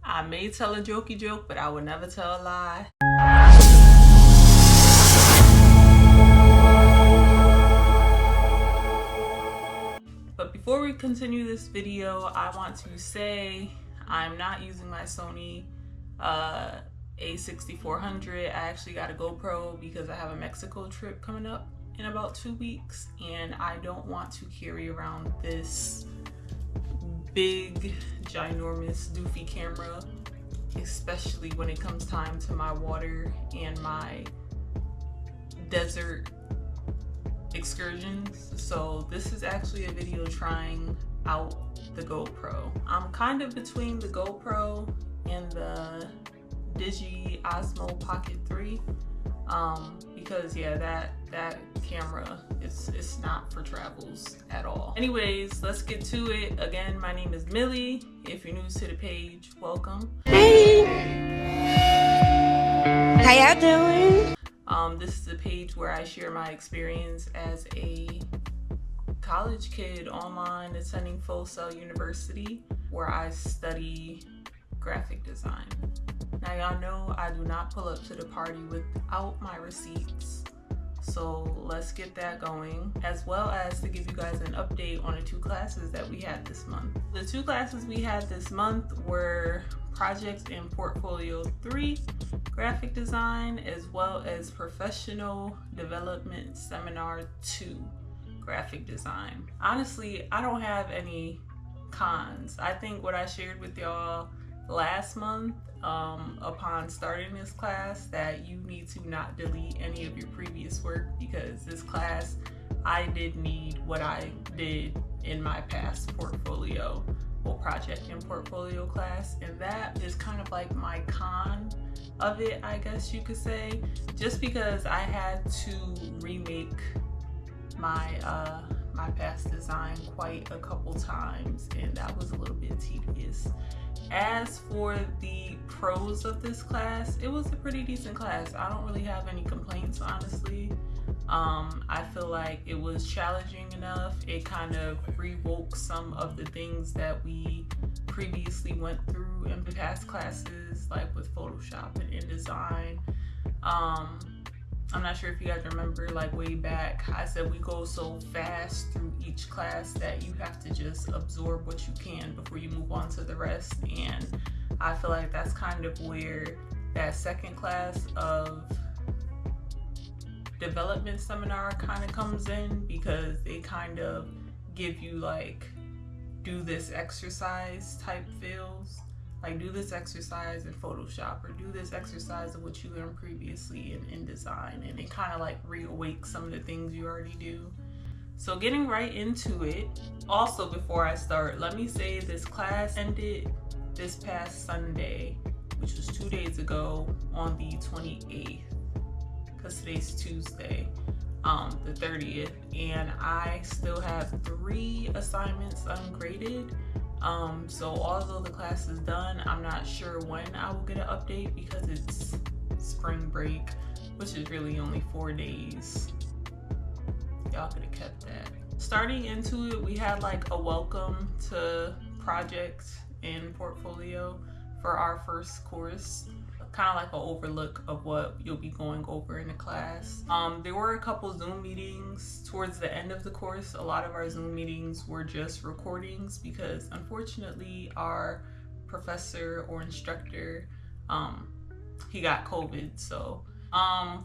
I may tell a jokey joke, but I would never tell a lie. But before we continue this video, I want to say I'm not using my Sony a6400. I actually got a GoPro because I have a Mexico trip coming up in about 2 weeks, and I don't want to carry around this big, ginormous, doofy camera, especially when it comes time to my water and my desert excursions. So this is actually a video trying out the GoPro. I'm kind of between the GoPro and the Digi Osmo Pocket 3 because yeah, that camera it's not for travels at all. Anyways, let's get to it. Again, my name is Millie. If you're new to the page, welcome. Hey, how y'all doing? This is a page where I share my experience as a college kid online attending Full Sail University, where I study graphic design. Now y'all know I do not pull up to the party without my receipts, so let's get that going, as well as to give you guys an update on the 2 classes that we had this month. The 2 classes we had this month were Projects in Portfolio 3, Graphic Design, as well as Professional Development Seminar 2, Graphic Design. Honestly, I don't have any cons. I think what I shared with y'all last month upon starting this class, that you need to not delete any of your previous work, because this class, I did need what I did in my past portfolio or project and portfolio class, and that is kind of like my con of it, I guess you could say, just because I had to remake my my past design quite a couple times, and that was a little bit tedious. As for the pros of this class, it was a pretty decent class. I don't really have any complaints, honestly. I feel like it was challenging enough. It kind of revoked some of the things that we previously went through in past classes, like with Photoshop and InDesign. I'm not sure if you guys remember, like way back, I said we go so fast through each class that you have to just absorb what you can before you move on to the rest. And I feel like that's kind of where that second class of development seminar kind of comes in, because they kind of give you like do this exercise type feels. Like, do this exercise in Photoshop, or do this exercise of what you learned previously in InDesign, and it kind of like reawakes some of the things you already do. So getting right into it. Also, before I start, let me say this class ended this past Sunday, which was 2 days ago, on the 28th, because today's Tuesday, the 30th, and I still have 3 assignments ungraded. So although the class is done, I'm not sure when I will get an update, because it's spring break, which is really only 4 days. Y'all could have kept that. Starting into it, we had like a welcome to project and portfolio for our first course. Kind of like an overlook of what you'll be going over in the class. There were a couple Zoom meetings towards the end of the course. A lot of our Zoom meetings were just recordings, because unfortunately our professor or instructor, he got COVID. So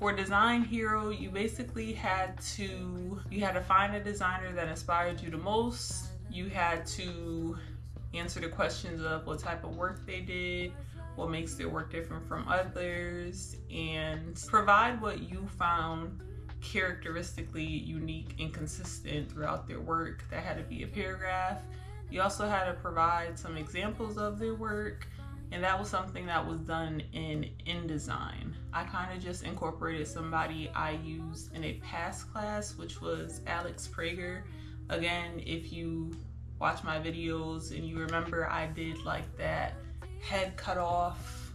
for designHER, you basically had to find a designer that inspired you the most. You had to answer the questions of what type of work they did, what makes their work different from others, and provide what you found characteristically unique and consistent throughout their work. That had to be a paragraph. You also had to provide some examples of their work, and that was something that was done in InDesign. I kind of just incorporated somebody I used in a past class, which was Alex Prager. Again, if you watch my videos and you remember, I did like that head cut off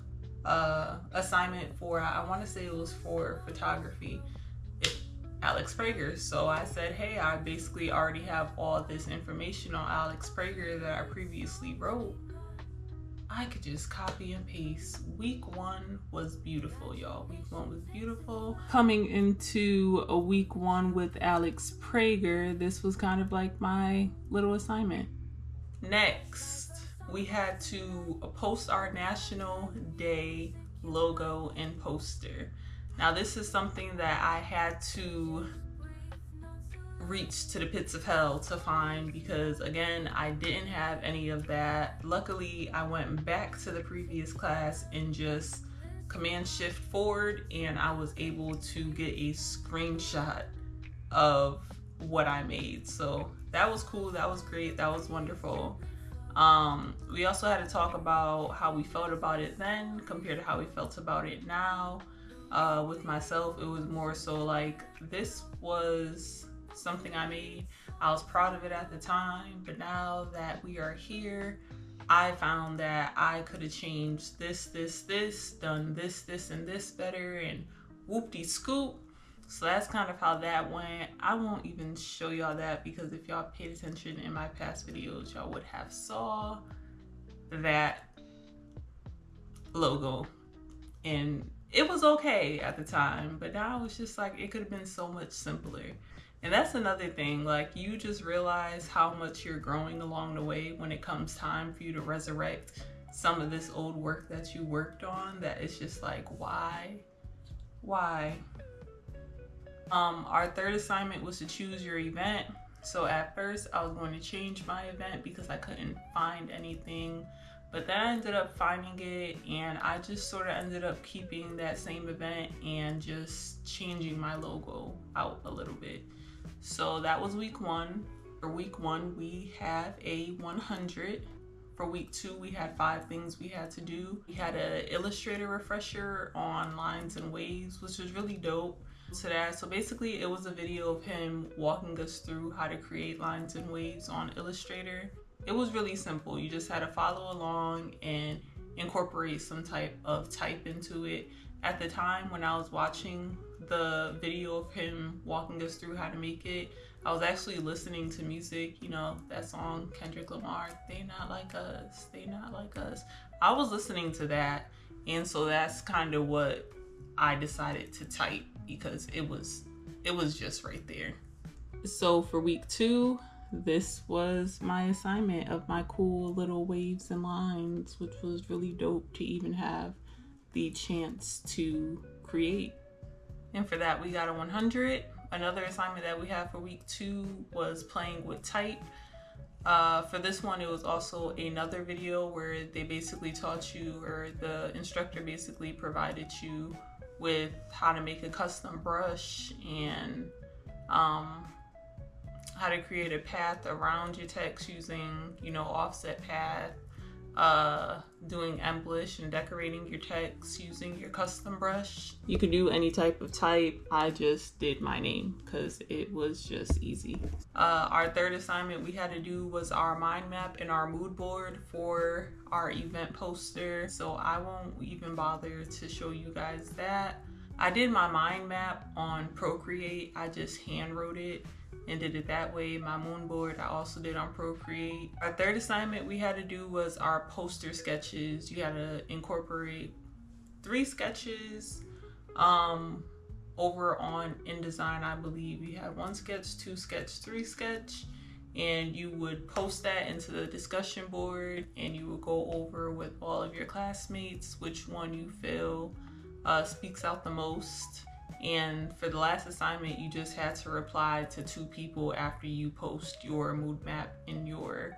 assignment for, I want to say it was for photography, Alex Prager. So I said, hey, I basically already have all this information on Alex Prager that I previously wrote. I could just copy and paste. Week 1 was beautiful, y'all. Week 1 was beautiful. Coming into a week 1 with Alex Prager, this was kind of like my little assignment. Next, we had to post our National Day logo and poster. Now this is something that I had to reach to the pits of hell to find, because again, I didn't have any of that. Luckily, I went back to the previous class and just Command Shift forward, and I was able to get a screenshot of what I made. So that was cool, that was great, that was wonderful. We also had to talk about how we felt about it then compared to how we felt about it now. With myself, it was more so like, this was something I made. I was proud of it at the time, but now that we are here, I found that I could have changed this, done this, and this better, and whoop-de-scoop. So that's kind of how that went. I won't even show y'all that, because if y'all paid attention in my past videos, y'all would have saw that logo, and it was okay at the time, but now it's just like, it could have been so much simpler. And that's another thing, like, you just realize how much you're growing along the way when it comes time for you to resurrect some of this old work that you worked on, that it's just like, why? Our third assignment was to choose your event. So at first I was going to change my event because I couldn't find anything, but then I ended up finding it, and I just sort of ended up keeping that same event and just changing my logo out a little bit. So that was week 1. For week 1, we have a 100. For week 2, we had 5 things we had to do. We had an Illustrator refresher on lines and waves, which was really dope. So basically it was a video of him walking us through how to create lines and waves on Illustrator. It was really simple. You just had to follow along and incorporate some type of type into it. At the time when I was watching the video of him walking us through how to make it, I was actually listening to music, you know, that song Kendrick Lamar, They Not Like Us, They Not Like Us. I was listening to that, and so that's kind of what I decided to type, because it was just right there. So for week 2, this was my assignment of my cool little waves and lines, which was really dope to even have the chance to create. And for that, we got a 100. Another assignment that we had for week 2 was playing with type. For this one, it was also another video where they basically taught you, or the instructor basically provided you with how to make a custom brush and how to create a path around your text using, you know, offset path, doing embellish and decorating your text using your custom brush. You could do any type of type. I just did my name because it was just easy. Our third assignment we had to do was our mind map and our mood board for our event poster. So I won't even bother to show you guys that. I did my mind map on Procreate. I just hand wrote it and did it that way. My moon board I also did on Procreate. Our third assignment we had to do was our poster sketches. You had to incorporate 3 sketches over on InDesign. I believe you had 1 sketch, 2 sketch, 3 sketch, and you would post that into the discussion board, and you would go over with all of your classmates which one you feel speaks out the most. And for the last assignment, you just had to reply to 2 people after you post your mood map and your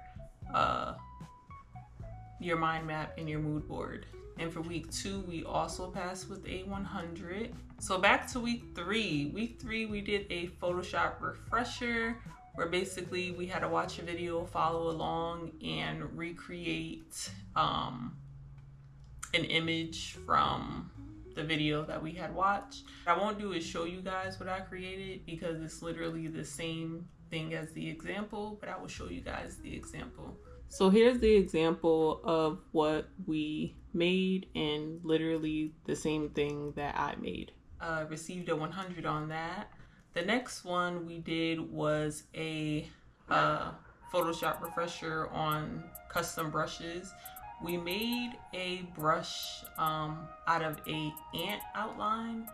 mind map and your mood board. And for week 2, we also passed with a 100. So back to week 3. Week 3, we did a Photoshop refresher, where basically we had to watch a video, follow along, and recreate an image from the video that we had watched. What I won't do is show you guys what I created, because it's literally the same thing as the example, but I will show you guys the example. So here's the example of what we made, and literally the same thing that I made. Received a 100 on that. The next one we did was a Photoshop refresher on custom brushes, We made a brush out of a ant outline.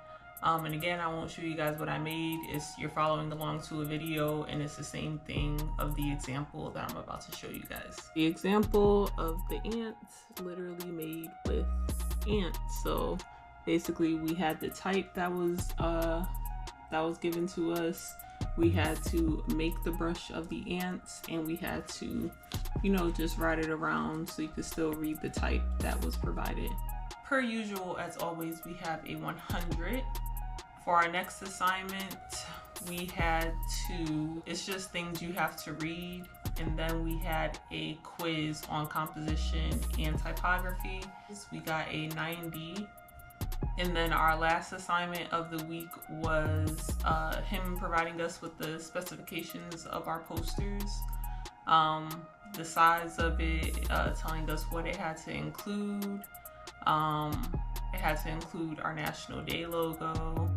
And again, I won't show you guys what I made. You're following along to a video, and it's the same thing of the example that I'm about to show you guys. The example of the ants literally made with ants. So basically we had the type that was given to us. We had to make the brush of the ants, and we had to, you know, just write it around so you could still read the type that was provided. Per usual, as always, we have a 100. For our next assignment, we had to, it's just things you have to read, and then we had a quiz on composition and typography. We got a 90. And then our last assignment of the week was him providing us with the specifications of our posters, the size of it, telling us what it had to include. It had to include our National Day logo,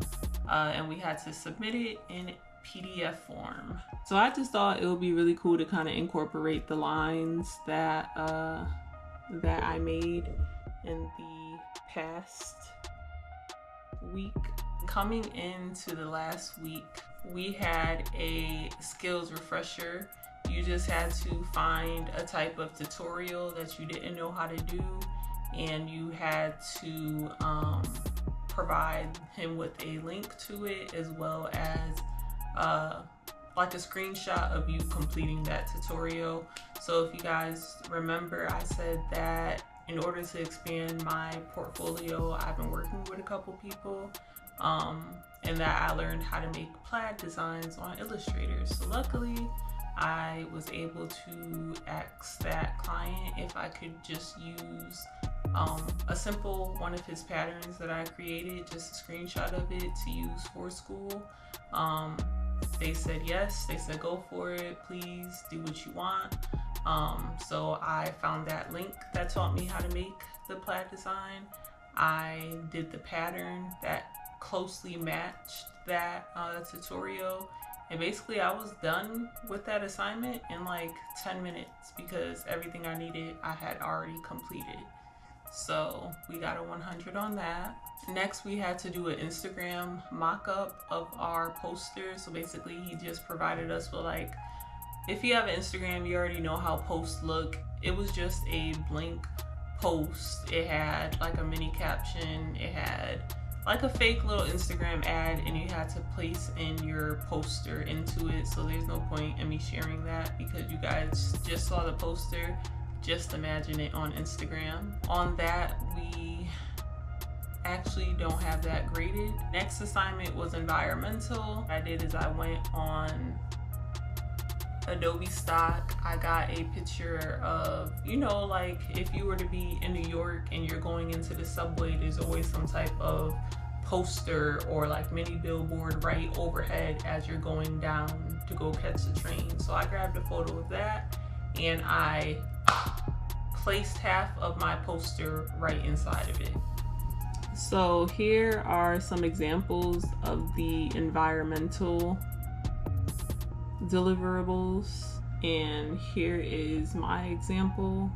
and we had to submit it in PDF form. So I just thought it would be really cool to kind of incorporate the lines that I made in the past week. Coming into the last week, we had a skills refresher. You just had to find a type of tutorial that you didn't know how to do, and you had to provide him with a link to it, as well as like a screenshot of you completing that tutorial. So if you guys remember, I said that in order to expand my portfolio, I've been working with a couple people, and that I learned how to make plaid designs on Illustrator. So luckily, I was able to ask that client if I could just use a simple one of his patterns that I created, just a screenshot of it to use for school. They said yes, they said go for it, please do what you want. So I found that link that taught me how to make the plaid design. I did the pattern that closely matched that tutorial, and basically I was done with that assignment in like 10 minutes because everything I needed I had already completed. So we got a 100 on that. Next, we had to do an Instagram mock-up of our poster. So basically he just provided us with, like, if you have an Instagram, you already know how posts look. It was just a blank post. It had like a mini caption, it had like a fake little Instagram ad, and you had to place in your poster into it. So there's no point in me sharing that because you guys just saw the poster. Just imagine it on Instagram. On that, we actually don't have that graded. Next assignment was environmental. What I did is I went on Adobe Stock. I got a picture of, you know, like if you were to be in New York and you're going into the subway, there's always some type of poster or like mini billboard right overhead as you're going down to go catch the train. So I grabbed a photo of that, and I placed half of my poster right inside of it. So here are some examples of the environmental deliverables, and here is my example.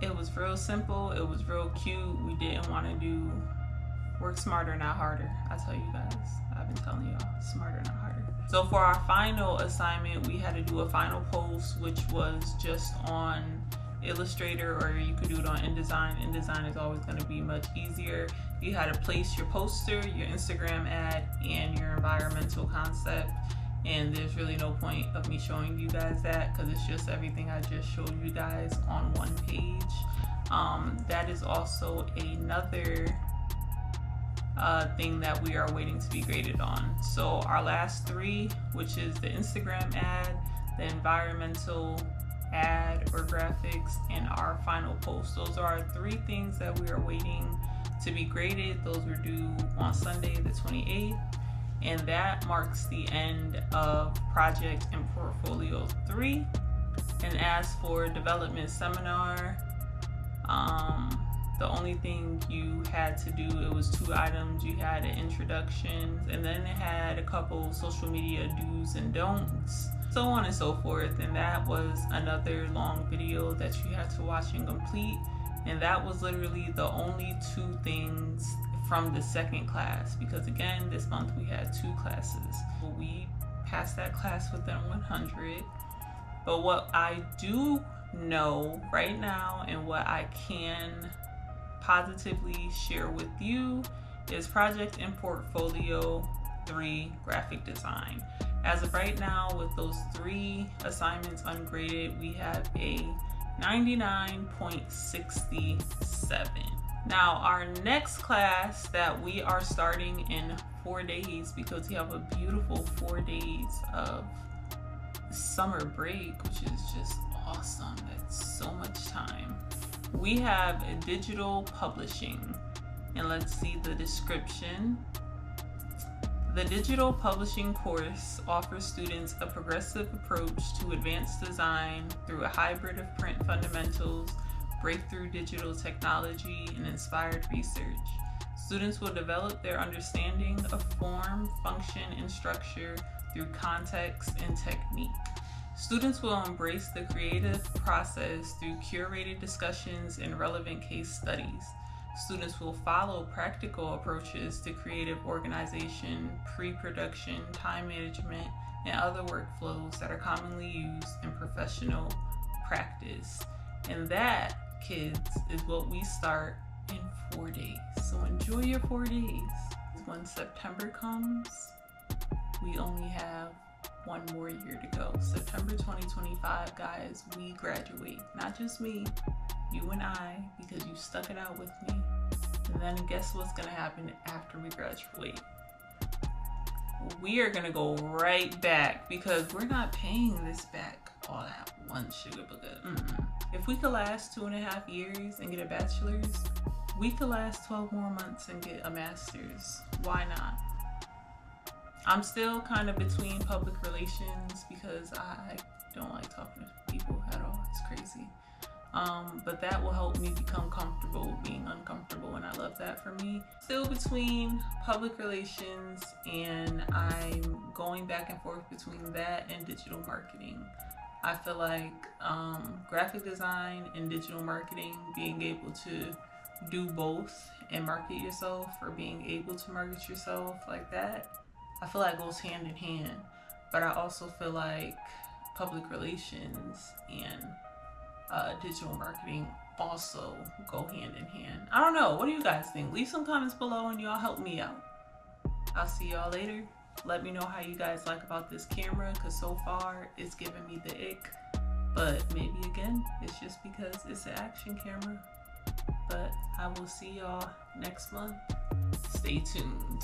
It was real simple, it was real cute. We didn't want to do work smarter, not harder. I tell you guys, I've been telling y'all, smarter, not harder. So for our final assignment, we had to do a final post, which was just on Illustrator, or you could do it on InDesign. InDesign is always going to be much easier. You had to place your poster, your Instagram ad, and your environmental concept. And there's really no point of me showing you guys that because it's just everything I just showed you guys on one page. That is also another thing that we are waiting to be graded on. So our last three, which is the Instagram ad, the environmental ad or graphics, and our final post, those are our three things that we are waiting to be graded. Those were due on Sunday the 28th, and that marks the end of project and portfolio 3. And as for development seminar, the only thing you had to do, it was 2 items. You had an introduction, and then it had a couple social media do's and don'ts, so on and so forth. And that was another long video that you had to watch and complete. And that was literally the only 2 things from the second class, because again, this month we had 2 classes. We passed that class within 100. But what I do know right now and what I can positively share with you is Project and Portfolio 3 graphic design. As of right now, with those 3 assignments ungraded, we have a 99.67. Now, our next class that we are starting in 4 days, because we have a beautiful 4 days of summer break, which is just awesome. That's so much time. We have digital publishing, and let's see the description. The digital publishing course offers students a progressive approach to advanced design through a hybrid of print fundamentals, breakthrough digital technology, and inspired research. Students will develop their understanding of form, function, and structure through context and technique. Students will embrace the creative process through curated discussions and relevant case studies. Students will follow practical approaches to creative organization, pre-production, time management, and other workflows that are commonly used in professional practice. And that, kids, is what we start in 4 days. So enjoy your 4 days. When September comes, we only have 1 more year to go. September 2025, guys, we graduate. Not just me, you and I, because you stuck it out with me. And then guess what's gonna happen after we graduate? We are gonna go right back, because we're not paying this back all at once, sugar booger. If we could last 2.5 years and get a bachelor's, we could last 12 more months and get a master's. Why not? I'm still kind of between public relations, because I don't like talking to people at all. It's crazy. But that will help me become comfortable being uncomfortable, and I love that for me. Still between public relations, and I'm going back and forth between that and digital marketing. I feel like graphic design and digital marketing, being able to do both and market yourself, or being able to market yourself like that, I feel like goes hand in hand. But I also feel like public relations and digital marketing also go hand in hand. I don't know. What do you guys think? Leave some comments below and y'all help me out. I'll see y'all later. Let me know how you guys like about this camera, because so far it's giving me the ick. But maybe again, it's just because it's an action camera. But I will see y'all next month. Stay tuned.